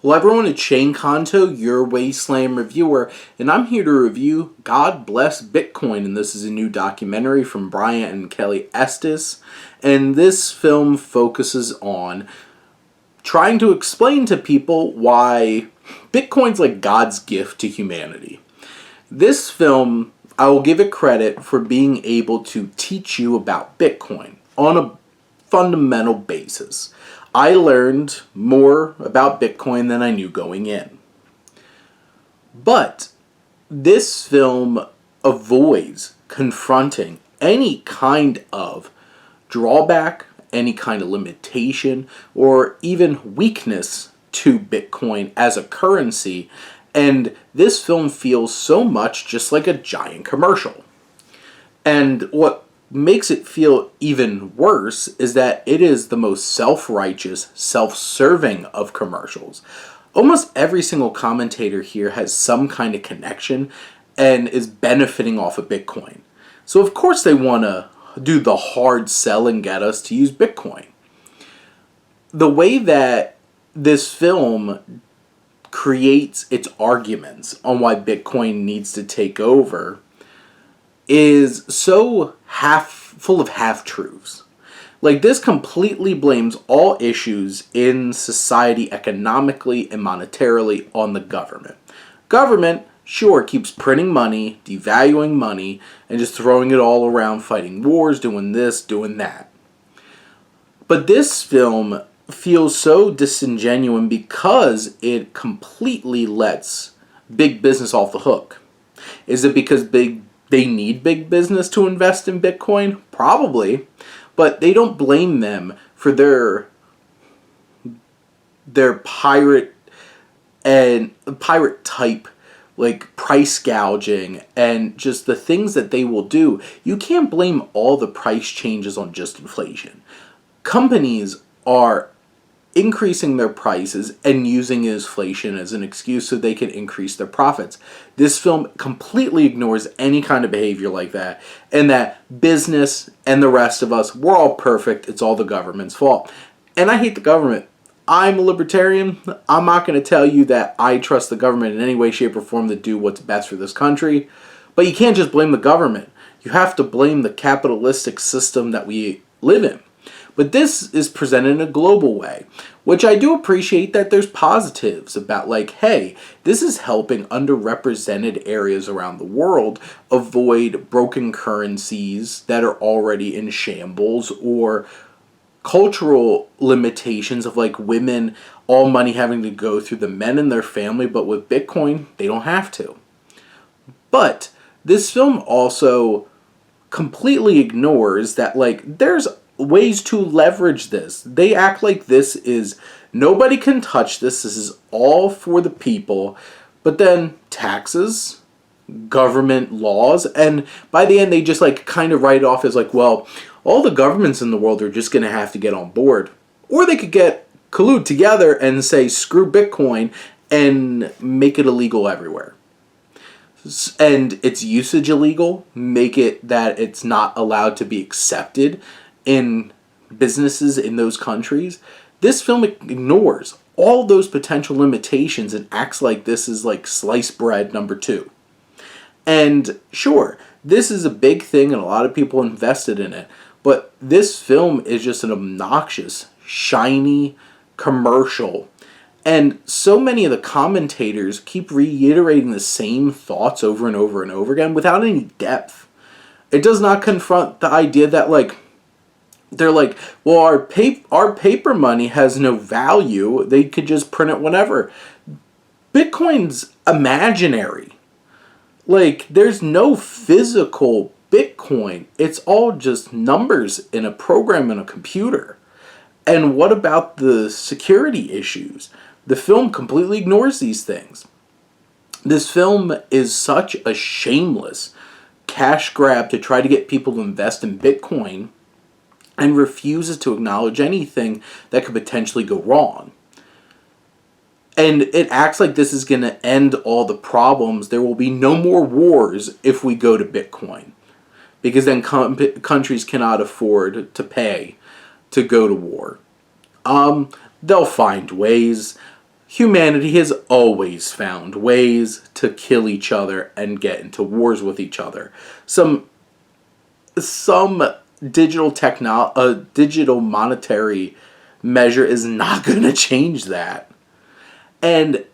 Hello everyone, it's Shane Kanto, your Wasteland reviewer, and I'm here to review God Bless Bitcoin, and this is a new documentary from Brian and Kelly Estes, and this film focuses on trying to explain to people why Bitcoin's like God's gift to humanity. This film, I will give it credit for being able to teach you about Bitcoin on a fundamental basis. I learned more about Bitcoin than I knew going in. But this film avoids confronting any kind of drawback, any kind of limitation, or even weakness to Bitcoin as a currency. And this film feels so much just like a giant commercial. And what makes it feel even worse is that it is the most self-righteous, self-serving of commercials. Almost every single commentator here has some kind of connection and is benefiting off of Bitcoin. So of course they want to do the hard sell and get us to use Bitcoin. The way that this film creates its arguments on why Bitcoin needs to take over is so full of half-truths. Like, this completely blames all issues in society economically and monetarily on the government. Government, sure, keeps printing money, devaluing money, and just throwing it all around, fighting wars, doing this, doing that. But this film feels so disingenuous because it completely lets big business off the hook. Is it because they need big business to invest in Bitcoin? Probably. But they don't blame them for their pirate type like price gouging and just the things that they will do. You can't blame all the price changes on just inflation. Companies are increasing their prices and using inflation as an excuse so they can increase their profits. This film completely ignores any kind of behavior like that, and that business and the rest of us, we're all perfect, it's all the government's fault. And I hate the government. I'm a libertarian. I'm not going to tell you that I trust the government in any way, shape, or form to do what's best for this country, but you can't just blame the government. You have to blame the capitalistic system that we live in. But this is presented in a global way, which I do appreciate that there's positives about, like, hey, this is helping underrepresented areas around the world avoid broken currencies that are already in shambles, or cultural limitations of, like, women, all money having to go through the men in their family, but with Bitcoin, they don't have to. But this film also completely ignores that, like, there's ways to leverage this. They act like this is, nobody can touch this, this is all for the people, but then taxes, government laws, and by the end they just like kind of write it off as like, well, all the governments in the world are just going to have to get on board. Or they could collude together and say, screw Bitcoin, and make it illegal everywhere. And its usage illegal, make it that it's not allowed to be accepted in businesses in those countries. This film ignores all those potential limitations and acts like this is like sliced bread number 2. And sure, this is a big thing and a lot of people invested in it, but this film is just an obnoxious, shiny commercial. And so many of the commentators keep reiterating the same thoughts over and over and over again without any depth. It does not confront the idea that, like, they're like, well, our paper money has no value. They could just print it whenever. Bitcoin's imaginary. Like, there's no physical Bitcoin. It's all just numbers in a program in a computer. And what about the security issues? The film completely ignores these things. This film is such a shameless cash grab to try to get people to invest in Bitcoin, and refuses to acknowledge anything that could potentially go wrong. And it acts like this is going to end all the problems. There will be no more wars if we go to Bitcoin. Because then countries cannot afford to pay to go to war. They'll find ways. humanity has always found ways to kill each other and get into wars with each other. Some digital monetary measure is not going to change that. And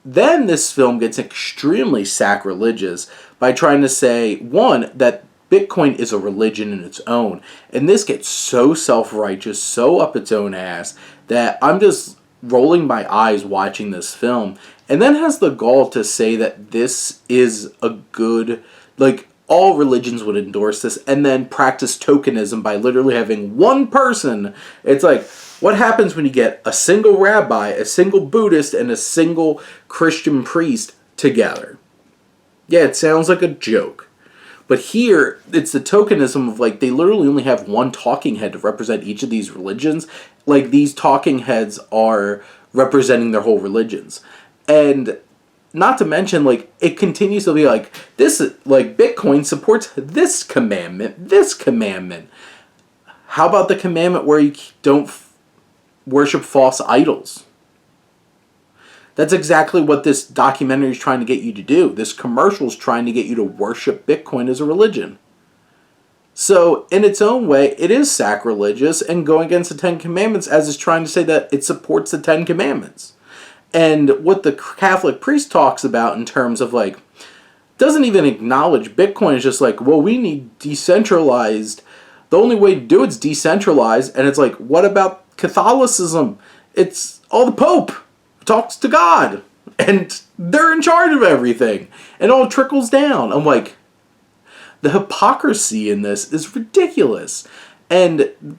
then this film gets extremely sacrilegious by trying to say, one, that Bitcoin is a religion in its own. And this gets so self-righteous, so up its own ass, that I'm just rolling my eyes watching this film. And then has the gall to say that this is a good, like, all religions would endorse this, and then practice tokenism by literally having one person. It's like, what happens when you get a single rabbi, a single Buddhist, and a single Christian priest together? Yeah, it sounds like a joke. But here, it's the tokenism of, like, they literally only have one talking head to represent each of these religions. Like, these talking heads are representing their whole religions. And not to mention, like, it continues to be like, this, like, Bitcoin supports this commandment, this commandment. How about the commandment where you don't worship false idols? That's exactly what this documentary is trying to get you to do. This commercial is trying to get you to worship Bitcoin as a religion. So, in its own way, it is sacrilegious and going against the Ten Commandments, as it's trying to say that it supports the Ten Commandments. And what the Catholic priest talks about in terms of, like, doesn't even acknowledge Bitcoin. Is just like, well, we need decentralized. The only way to do it's decentralized. And it's like, what about Catholicism? It's all the Pope talks to God, and they're in charge of everything, and all trickles down. I'm like, the hypocrisy in this is ridiculous. And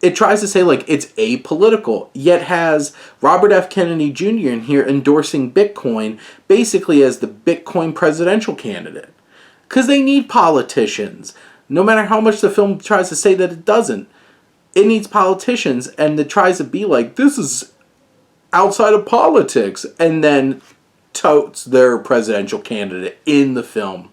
it tries to say, like, it's apolitical, yet has Robert F. Kennedy Jr. in here endorsing Bitcoin basically as the Bitcoin presidential candidate. Because they need politicians. No matter how much the film tries to say that it doesn't, it needs politicians, and it tries to be like, this is outside of politics, and then totes their presidential candidate in the film.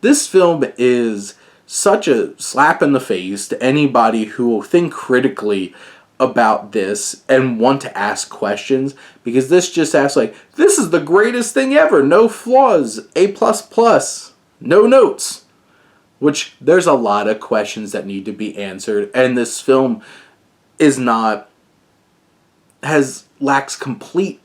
This film is such a slap in the face to anybody who will think critically about this and want to ask questions, because this just asks, like, this is the greatest thing ever, no flaws, A++, no notes. Which, there's a lot of questions that need to be answered, and this film lacks complete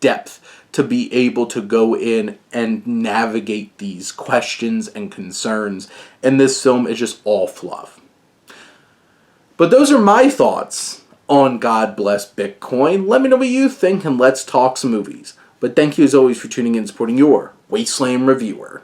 depth to be able to go in and navigate these questions and concerns, and this film is just all fluff. But those are my thoughts on God Bless Bitcoin. Let me know what you think, and let's talk some movies. But thank you as always for tuning in and supporting your Wasteland reviewer.